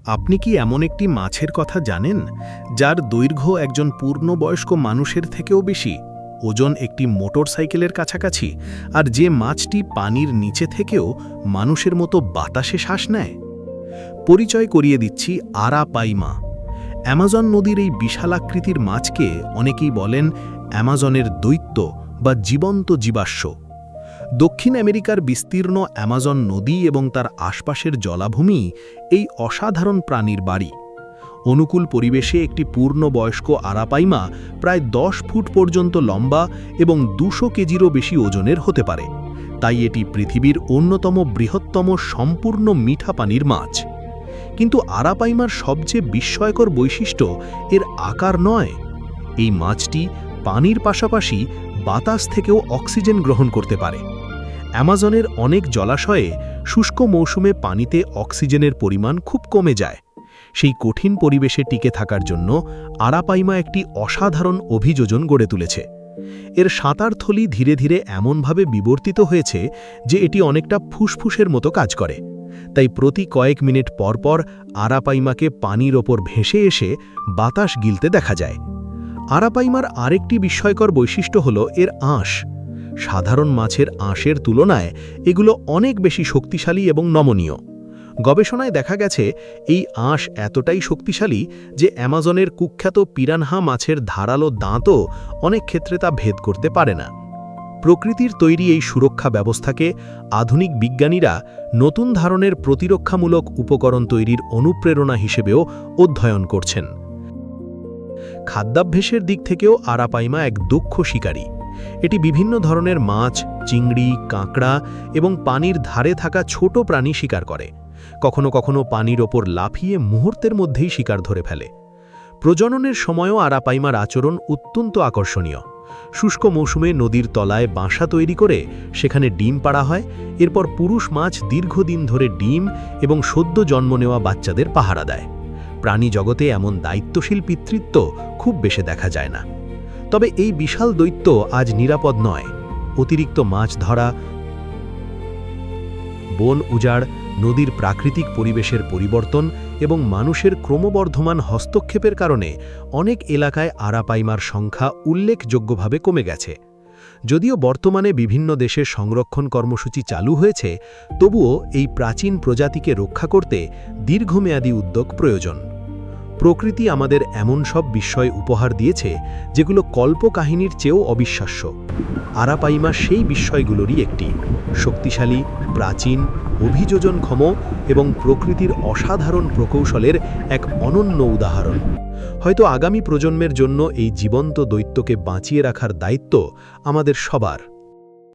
আপনি কি এমন একটি মাছের কথা জানেন যার দৈর্ঘ্য একজন পূর্ণবয়স্ক মানুষের থেকেও বেশি, ওজন একটি মোটরসাইকেলের কাছাকাছি, আর যে মাছটি পানির নিচে থেকেও মানুষের মতো বাতাসে শ্বাস নেয়? পরিচয় করিয়ে দিচ্ছি আরাপাইমা। অ্যামাজন নদীর এই বিশালাকৃতির মাছকে অনেকেই বলেন অ্যামাজনের দৈত্য বা জীবন্ত জীবাশ্ম। দক্ষিণ আমেরিকার বিস্তীর্ণ অ্যামাজন নদী এবং তার আশপাশের জলাভূমি এই অসাধারণ প্রাণীর বাড়ি। অনুকূল পরিবেশে একটি পূর্ণবয়স্ক আরাপাইমা প্রায় 10 ফুট পর্যন্ত লম্বা এবং 200 কেজিরও বেশি ওজনের হতে পারে। তাই এটি পৃথিবীর অন্যতম বৃহত্তম সম্পূর্ণ মিঠা পানির মাছ। কিন্তু আরাপাইমার সবচেয়ে বিস্ময়কর বৈশিষ্ট্য এর আকার নয়। এই মাছটি পানির পাশাপাশি বাতাস থেকেও অক্সিজেন গ্রহণ করতে পারে। অ্যামাজনের অনেক জলাশয়ে শুষ্ক মৌসুমে পানিতে অক্সিজেনের পরিমাণ খুব কমে যায়। সেই কঠিন পরিবেশে টিকে থাকার জন্য আরাপাইমা একটি অসাধারণ অভিযোজন গড়ে তুলেছে। এর সাঁতার থলি ধীরে ধীরে এমনভাবে বিবর্তিত হয়েছে যে এটি অনেকটা ফুসফুসের মতো কাজ করে। তাই প্রতি কয়েক মিনিট পরপর আরাপাইমাকে পানির ওপর ভেসে এসে বাতাস গিলতে দেখা যায়। আরাপাইমার আরেকটি বিস্ময়কর বৈশিষ্ট্য হল এর আঁশ। সাধারণ মাছের আঁশের তুলনায় এগুলো অনেক বেশি শক্তিশালী এবং নমনীয়। গবেষণায় দেখা গেছে এই আঁশ এতটাই শক্তিশালী যে অ্যামাজনের কুখ্যাত পিরানহা মাছের ধারালো দাঁতও অনেক ক্ষেত্রে তা ভেদ করতে পারে না। প্রকৃতির তৈরি এই সুরক্ষা ব্যবস্থাকে আধুনিক বিজ্ঞানীরা নতুন ধরনের প্রতিরক্ষামূলক উপকরণ তৈরির অনুপ্রেরণা হিসেবেও অধ্যয়ন করছেন। খাদ্যাভ্যাসের দিক থেকেও আরাপাইমা এক দক্ষ শিকারী। এটি বিভিন্ন ধরনের মাছ, চিংড়ি, কাঁকড়া এবং পানির ধারে থাকা ছোট প্রাণী শিকার করে। কখনো কখনো পানির ওপর লাফিয়ে মুহূর্তের মধ্যেই শিকার ধরে ফেলে। প্রজননের সময়ও আরাপাইমার আচরণ অত্যন্ত আকর্ষণীয়। শুষ্ক মৌসুমে নদীর তলায় বাসা তৈরি করে সেখানে ডিম পাড়া হয়। এরপর পুরুষ মাছ দীর্ঘদিন ধরে ডিম এবং সদ্য জন্ম নেওয়া বাচ্চাদের পাহারা দেয়। প্রাণী জগতে এমন দায়িত্বশীল পিতৃত্ব খুব বেশি দেখা যায় না। তবে এই বিশাল দৈত্য আজ নিরাপদ নয়। অতিরিক্ত মাছ ধরা, বন উজাড়, নদীর প্রাকৃতিক পরিবেশের পরিবর্তন এবং মানুষের ক্রমবর্ধমান হস্তক্ষেপের কারণে অনেক এলাকায় আরাপাইমার সংখ্যা উল্লেখযোগ্যভাবে কমে গেছে। যদিও বর্তমানে বিভিন্ন দেশে সংরক্ষণ কর্মসূচি চালু হয়েছে, তবুও এই প্রাচীন প্রজাতিকে রক্ষা করতে দীর্ঘমেয়াদী উদ্যোগ প্রয়োজন। প্রকৃতি আমাদের এমন সব বিস্ময় উপহার দিয়েছে যেগুলো কল্পকাহিনীর চেয়েও অবিশ্বাস্য। আরাপাইমা সেই বিস্ময়গুলোরই একটি। শক্তিশালী, প্রাচীন, অভিযোজনক্ষম এবং প্রকৃতির অসাধারণ প্রকৌশলের এক অনন্য উদাহরণ। হয়তো আগামী প্রজন্মের জন্য এই জীবন্ত দৈত্যকে বাঁচিয়ে রাখার দায়িত্ব আমাদের সবার।